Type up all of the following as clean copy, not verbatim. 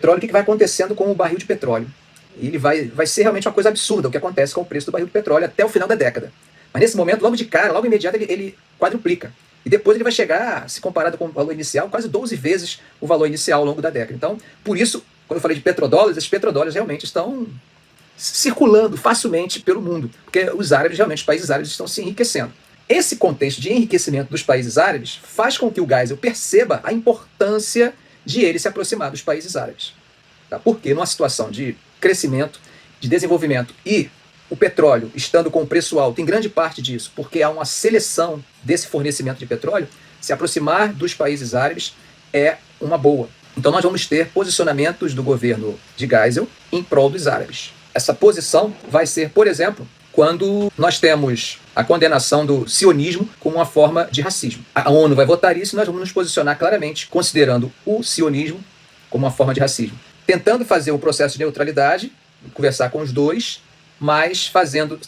petróleo, o que vai acontecendo com o barril de petróleo? Ele vai ser realmente uma coisa absurda o que acontece com o preço do barril de petróleo até o final da década. Mas nesse momento, logo de cara, logo imediato, ele quadruplica. E depois ele vai chegar, se comparado com o valor inicial, quase 12 vezes o valor inicial ao longo da década. Então, por isso, quando eu falei de petrodólares, esses petrodólares realmente estão circulando facilmente pelo mundo, porque os árabes, realmente, os países árabes estão se enriquecendo. Esse contexto de enriquecimento dos países árabes faz com que o Geisel perceba a importância de ele se aproximar dos países árabes. Tá? Porque numa situação de crescimento, de desenvolvimento e o petróleo estando com o preço alto, em grande parte disso, porque há uma seleção desse fornecimento de petróleo, se aproximar dos países árabes é uma boa. Então nós vamos ter posicionamentos do governo de Geisel em prol dos árabes. Essa posição vai ser, por exemplo, quando nós temos a condenação do sionismo como uma forma de racismo. A ONU vai votar isso e nós vamos nos posicionar claramente, considerando o sionismo como uma forma de racismo. Tentando fazer um processo de neutralidade, conversar com os dois, mas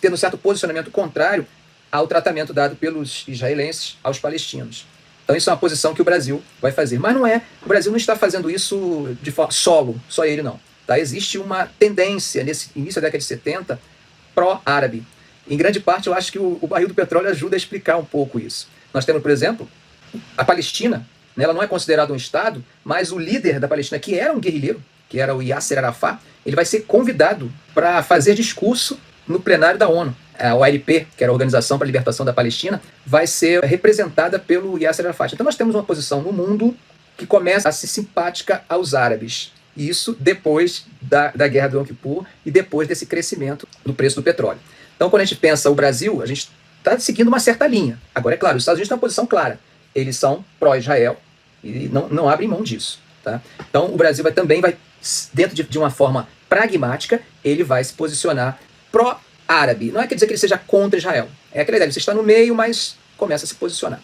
tendo um certo posicionamento contrário ao tratamento dado pelos israelenses aos palestinos. Então isso é uma posição que o Brasil vai fazer. Mas o Brasil não está fazendo isso de forma solo, só ele não. Tá? Existe uma tendência, nesse início da década de 70, pró-árabe. Em grande parte, eu acho que o barril do petróleo ajuda a explicar um pouco isso. Nós temos, por exemplo, a Palestina, né, ela não é considerada um Estado, mas o líder da Palestina, que era um guerrilheiro, que era o Yasser Arafat, ele vai ser convidado para fazer discurso no plenário da ONU. A OLP, que era a Organização para a Libertação da Palestina, vai ser representada pelo Yasser Arafat. Então nós temos uma posição no mundo que começa a ser simpática aos árabes. E isso depois da Guerra do Yom Kippur e depois desse crescimento do preço do petróleo. Então quando a gente pensa o Brasil, a gente está seguindo uma certa linha. Agora, é claro, os Estados Unidos têm uma posição clara. Eles são pró-Israel e não abrem mão disso. Tá? Então o Brasil também vai, dentro de uma forma pragmática, ele vai se posicionar pró-árabe. Não quer dizer que ele seja contra Israel. É aquela ideia, você está no meio, mas começa a se posicionar.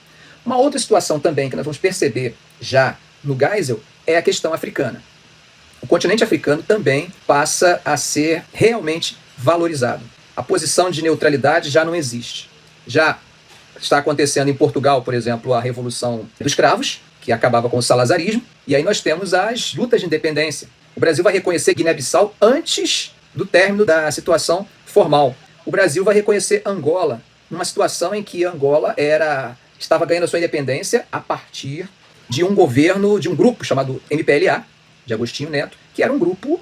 Uma outra situação também que nós vamos perceber já no Geisel é a questão africana. O continente africano também passa a ser realmente valorizado. A posição de neutralidade já não existe. Já está acontecendo em Portugal, por exemplo, a Revolução dos Cravos, que acabava com o salazarismo, e aí nós temos as lutas de independência. O Brasil vai reconhecer Guiné-Bissau antes do término da situação formal. O Brasil vai reconhecer Angola, numa situação em que Angola estava ganhando a sua independência a partir de um governo, de um grupo chamado MPLA, de Agostinho Neto, que era um grupo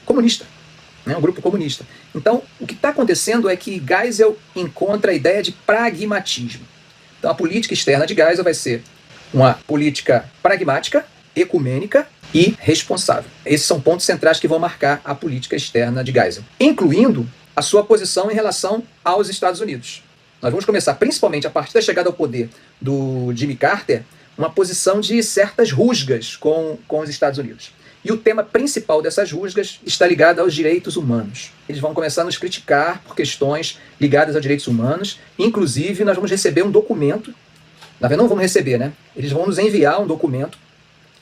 comunista. Um grupo comunista. Então, o que está acontecendo é que Geisel encontra a ideia de pragmatismo. Então, a política externa de Geisel vai ser uma política pragmática, ecumênica e responsável. Esses são pontos centrais que vão marcar a política externa de Geisel, incluindo a sua posição em relação aos Estados Unidos. Nós vamos começar, principalmente a partir da chegada ao poder do Jimmy Carter, uma posição de certas rusgas com os Estados Unidos. E o tema principal dessas rusgas está ligado aos direitos humanos. Eles vão começar a nos criticar por questões ligadas aos direitos humanos. Inclusive, nós vamos receber um documento. Na verdade, não vamos receber, né? Eles vão nos enviar um documento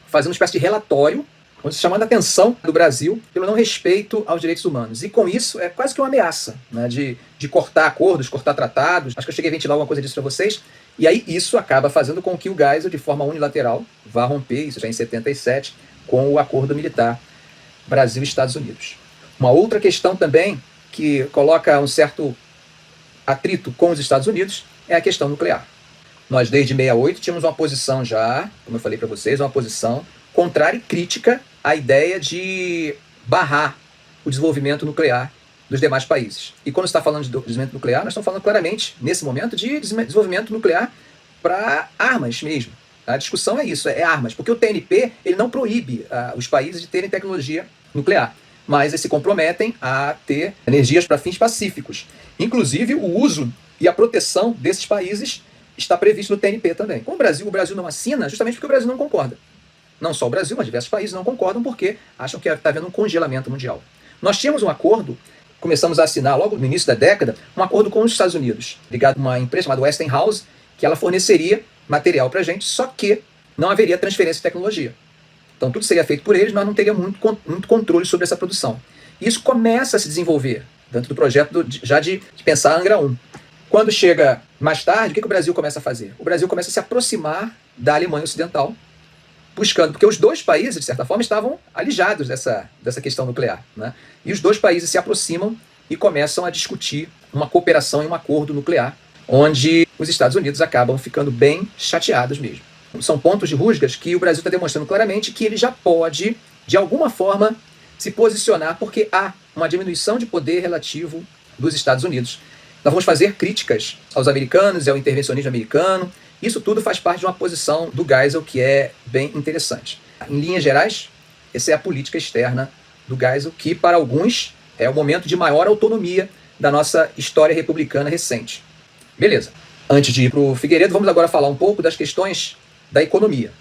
fazendo uma espécie de relatório, chamando a atenção do Brasil pelo não respeito aos direitos humanos. E com isso, é quase que uma ameaça, né, de cortar acordos, cortar tratados. Acho que eu cheguei a ventilar alguma coisa disso para vocês. E aí isso acaba fazendo com que o Geisel, de forma unilateral, vá romper, isso já em 77, com o acordo militar Brasil e Estados Unidos. Uma outra questão também que coloca um certo atrito com os Estados Unidos é a questão nuclear. Nós, desde 68, tínhamos uma posição já, como eu falei para vocês, uma posição contrária e crítica à ideia de barrar o desenvolvimento nuclear dos demais países. E quando está falando de desenvolvimento nuclear, nós estamos falando claramente, nesse momento, de desenvolvimento nuclear para armas mesmo. A discussão é isso, é armas, porque o TNP ele não proíbe os países de terem tecnologia nuclear, mas eles se comprometem a ter energias para fins pacíficos. Inclusive, o uso e a proteção desses países está previsto no TNP também. Com o Brasil não assina justamente porque o Brasil não concorda. Não só o Brasil, mas diversos países não concordam porque acham que está havendo um congelamento mundial. Nós tínhamos um acordo, começamos a assinar logo no início da década, um acordo com os Estados Unidos, ligado a uma empresa chamada Westinghouse, que ela forneceria material para a gente, só que não haveria transferência de tecnologia. Então tudo seria feito por eles, nós não teríamos muito controle sobre essa produção. Isso começa a se desenvolver dentro do projeto de pensar Angra 1. Quando chega mais tarde, o que o Brasil começa a fazer? O Brasil começa a se aproximar da Alemanha Ocidental buscando, porque os dois países, de certa forma, estavam alijados dessa questão nuclear, né? E os dois países se aproximam e começam a discutir uma cooperação e um acordo nuclear, onde os Estados Unidos acabam ficando bem chateados mesmo. São pontos de rusgas que o Brasil está demonstrando claramente que ele já pode, de alguma forma, se posicionar, porque há uma diminuição de poder relativo dos Estados Unidos. Nós vamos fazer críticas aos americanos e ao intervencionismo americano. Isso tudo faz parte de uma posição do Geisel que é bem interessante. Em linhas gerais, essa é a política externa do Geisel, que para alguns é o momento de maior autonomia da nossa história republicana recente. Beleza. Antes de ir para o Figueiredo, vamos agora falar um pouco das questões da economia.